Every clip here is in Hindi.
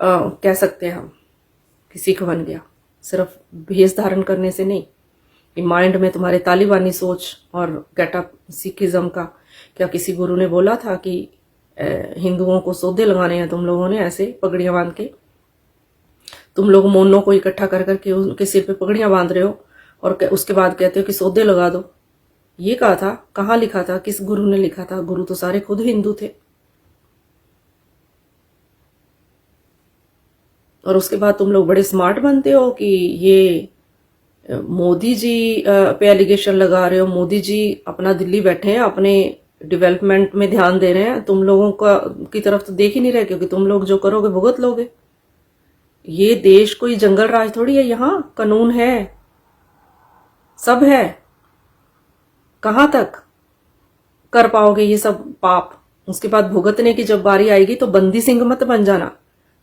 कह सकते हैं हम कि सिख बन गया। सिर्फ भेष धारण करने से नहीं, कि माइंड में तुम्हारे तालिबानी सोच और गेटअप सिखिज्म का। क्या किसी गुरु ने बोला था कि हिंदुओं को सौदे लगाने हैं तुम लोगों ने ऐसे पगड़ियां बांध के? तुम लोग मोनों को इकट्ठा कर करके उनके सिर पे पगड़ियां बांध रहे हो और उसके बाद कहते हो कि सौदे लगा दो। ये कहा था? कहाँ लिखा था? किस गुरु ने लिखा था? गुरु तो सारे खुद हिंदू थे। और उसके बाद तुम लोग बड़े स्मार्ट बनते हो कि ये मोदी जी पे एलिगेशन लगा रहे हो। मोदी जी अपना दिल्ली बैठे हैं, अपने डेवलपमेंट में ध्यान दे रहे हैं, तुम लोगों का की तरफ तो देख ही नहीं रहे, क्योंकि तुम लोग जो करोगे भुगत लोगे। ये देश कोई जंगल राज थोड़ी है, यहाँ कानून है, सब है। कहां तक कर पाओगे ये सब पाप? उसके बाद भुगतने की जब बारी आएगी तो बंदी सिंह मत बन जाना,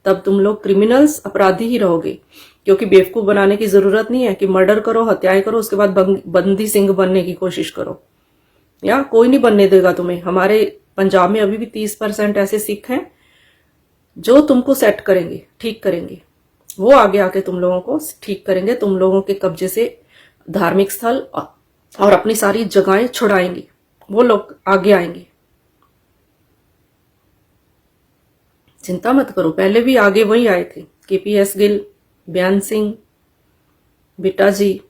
तब तुम लोग क्रिमिनल्स, अपराधी ही रहोगे। क्योंकि बेवकूफ बनाने की जरूरत नहीं है कि मर्डर करो, हत्याएं करो, उसके बाद बंदी सिंह बनने की कोशिश करो। या कोई नहीं बनने देगा तुम्हें। हमारे पंजाब में अभी भी 30% ऐसे सिख हैं जो तुमको सेट करेंगे, ठीक करेंगे। वो आगे आके तुम लोगों को ठीक करेंगे, तुम लोगों के कब्जे से धार्मिक स्थल और अपनी सारी जगहें छुड़ाएंगे। वो लोग आगे आएंगे, चिंता मत करो। पहले भी आगे वही आए थे, केपीएस गिल, बयान सिंह, बिट्टा जी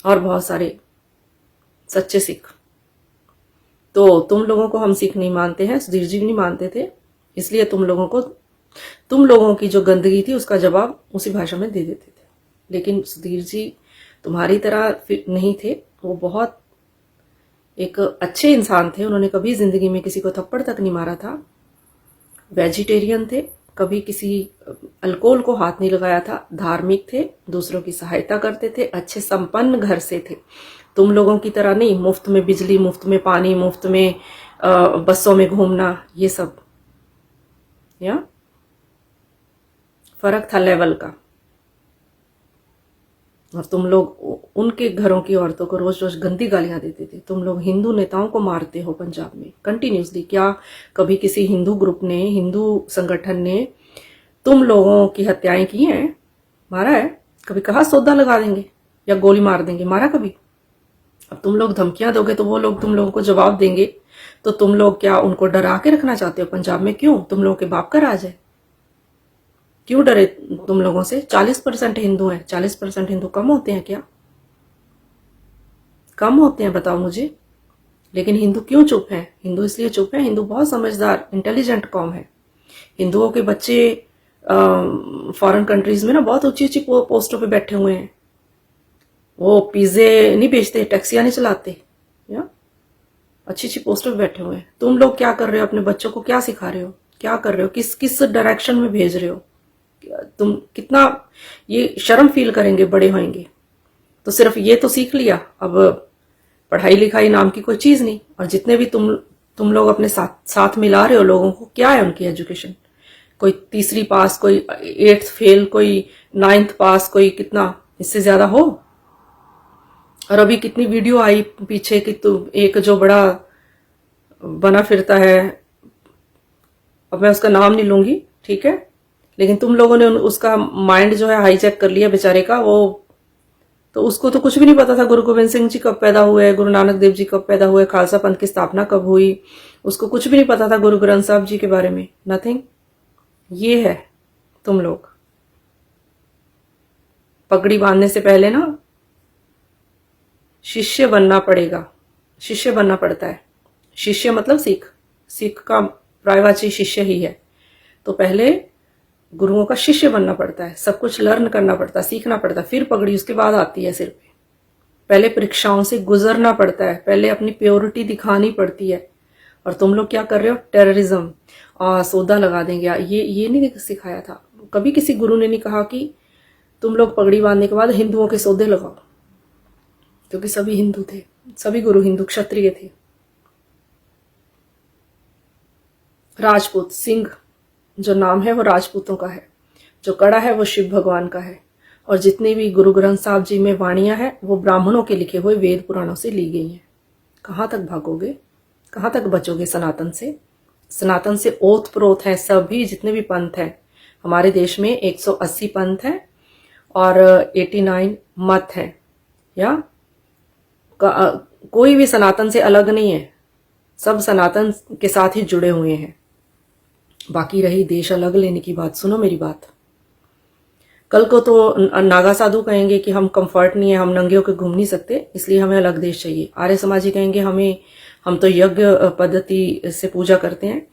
और बहुत सारे सच्चे सिख। तो तुम लोगों को हम सिख नहीं मानते हैं, सुधीर जी भी नहीं मानते थे, इसलिए तुम लोगों की जो गंदगी थी उसका जवाब उसी भाषा में दे देते थे। लेकिन सुधीर जी तुम्हारी तरह नहीं थे, वो बहुत एक अच्छे इंसान थे। उन्होंने कभी जिंदगी में किसी को थप्पड़ तक नहीं मारा था, वेजिटेरियन थे, कभी किसी अल्कोहल को हाथ नहीं लगाया था, धार्मिक थे, दूसरों की सहायता करते थे, अच्छे संपन्न घर से थे। तुम लोगों की तरह नहीं, मुफ्त में बिजली, मुफ्त में पानी, मुफ्त में बसों में घूमना, ये सब। या फर्क था लेवल का। और तुम लोग उनके घरों की औरतों को रोज रोज गंदी गालियां देते थे। तुम लोग हिंदू नेताओं को मारते हो पंजाब में कंटिन्यूसली। क्या कभी किसी हिंदू ग्रुप ने, हिंदू संगठन ने तुम लोगों की हत्याएं की हैं? मारा है? कभी कहा सौदा लगा देंगे या गोली मार देंगे? मारा कभी? अब तुम लोग धमकियां दोगे तो वो लोग तुम लोगों को जवाब देंगे। तो तुम लोग क्या उनको डरा के रखना चाहते हो पंजाब में? क्यों? तुम लोगों के बाप का राज है, क्यों डरे तुम लोगों से? 40% हिंदू हैं। 40% हिंदू कम होते हैं क्या? कम होते हैं? बताओ मुझे। लेकिन हिंदू क्यों चुप हैं? हिंदू इसलिए चुप हैं, हिंदू बहुत समझदार, इंटेलिजेंट कौम है। हिंदुओं के बच्चे फॉरेन कंट्रीज में ना बहुत ऊंची ऊंची पोस्टों पे बैठे हुए हैं। वो पिज्जे नहीं बेचते, टैक्सियां नहीं चलाते, या अच्छी अच्छी पोस्टों पे बैठे हुए हैं। तुम लोग क्या कर रहे हो? अपने बच्चों को क्या सिखा रहे हो? क्या कर रहे हो? किस किस डायरेक्शन में भेज रहे हो? तुम कितना ये शर्म फील करेंगे बड़े होंगे तो? सिर्फ ये तो सीख लिया, अब पढ़ाई लिखाई नाम की कोई चीज नहीं। और जितने भी तुम लोग अपने साथ मिला रहे हो लोगों को, क्या है उनकी एजुकेशन? कोई 3री पास, कोई 8th फेल, कोई 9th पास, कोई कितना, इससे ज्यादा हो? और अभी कितनी वीडियो आई पीछे कि एक जो बड़ा बना फिरता है, अब मैं उसका नाम नहीं लूंगी, ठीक है, लेकिन तुम लोगों ने उसका माइंड जो है हाईजैक कर लिया बेचारे का। वो तो उसको तो कुछ भी नहीं पता था गुरु गोविंद सिंह जी कब पैदा हुए, गुरु नानक देव जी कब पैदा हुए, खालसा पंथ की स्थापना कब हुई, उसको कुछ भी नहीं पता था गुरु ग्रंथ साहब जी के बारे में, नथिंग। ये है तुम लोग। पगड़ी बांधने से पहले ना शिष्य बनना पड़ेगा, शिष्य बनना पड़ता है। शिष्य मतलब सिख, सिख का प्रायवाची शिष्य ही है। तो पहले गुरुओं का शिष्य बनना पड़ता है, सब कुछ लर्न करना पड़ता है, सीखना पड़ता है, फिर पगड़ी उसके बाद आती है सिर पे। पहले परीक्षाओं से गुजरना पड़ता है, पहले अपनी प्योरिटी दिखानी पड़ती है। और तुम लोग क्या कर रहे हो? टेररिज्म, सौदा लगा देंगे, ये नहीं सिखाया था कभी। किसी गुरु ने नहीं कहा कि तुम लोग पगड़ी बांधने के बाद हिंदुओं के सौदे लगाओ, क्योंकि सभी हिंदू थे, सभी गुरु हिंदू क्षत्रिय थे। राजपूत, सिंह जो नाम है वो राजपूतों का है, जो कड़ा है वो शिव भगवान का है, और जितने भी गुरु ग्रंथ साहब जी में वाणियां हैं वो ब्राह्मणों के लिखे हुए वेद पुराणों से ली गई हैं। कहां तक भागोगे? कहां तक बचोगे सनातन से? सनातन से ओत प्रोत है सभी, जितने भी पंथ हैं। हमारे देश में 180 पंथ है और 89 मत है, या कोई भी सनातन से अलग नहीं है, सब सनातन के साथ ही जुड़े हुए हैं। बाकी रही देश अलग लेने की बात, सुनो मेरी बात। कल को तो नागा साधु कहेंगे कि हम कंफर्ट नहीं है, हम नंगे होकर घूम नहीं सकते, इसलिए हमें अलग देश चाहिए। आर्य समाजी कहेंगे हम तो यज्ञ पद्धति से पूजा करते हैं,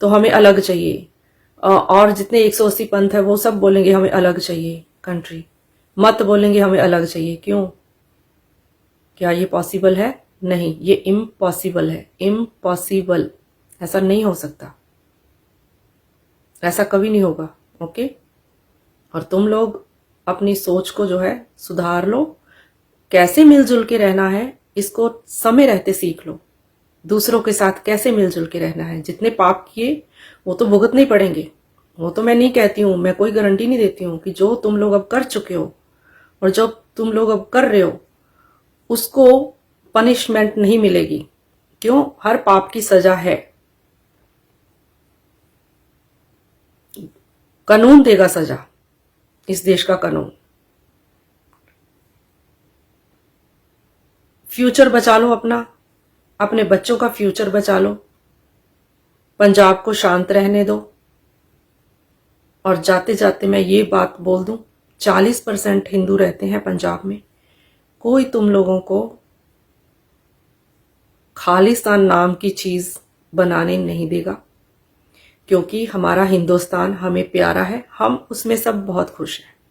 तो हमें अलग चाहिए। और जितने 180 पंथ है वो सब बोलेंगे हमें अलग चाहिए कंट्री। मत बोलेंगे हमें अलग चाहिए। क्यों? क्या ये पॉसिबल है? नहीं, ये इम्पॉसिबल है, इम्पॉसिबल। ऐसा नहीं हो सकता, ऐसा कभी नहीं होगा। ओके? और तुम लोग अपनी सोच को जो है सुधार लो। कैसे मिलजुल के रहना है इसको समय रहते सीख लो। दूसरों के साथ कैसे मिलजुल के रहना है। जितने पाप किए वो तो भुगतने ही पड़ेंगे, वो तो मैं नहीं कहती हूं, मैं कोई गारंटी नहीं देती हूं कि जो तुम लोग अब कर चुके हो और जो तुम लोग अब कर रहे हो उसको पनिशमेंट नहीं मिलेगी। क्यों? हर पाप की सजा है, कानून देगा सजा, इस देश का कानून। फ्यूचर बचा लो अपना, अपने बच्चों का फ्यूचर बचा लो। पंजाब को शांत रहने दो। और जाते जाते मैं ये बात बोल दूं, 40% हिंदू रहते हैं पंजाब में। कोई तुम लोगों को खालिस्तान नाम की चीज बनाने नहीं देगा, क्योंकि हमारा हिंदुस्तान हमें प्यारा है, हम उसमें सब बहुत खुश हैं।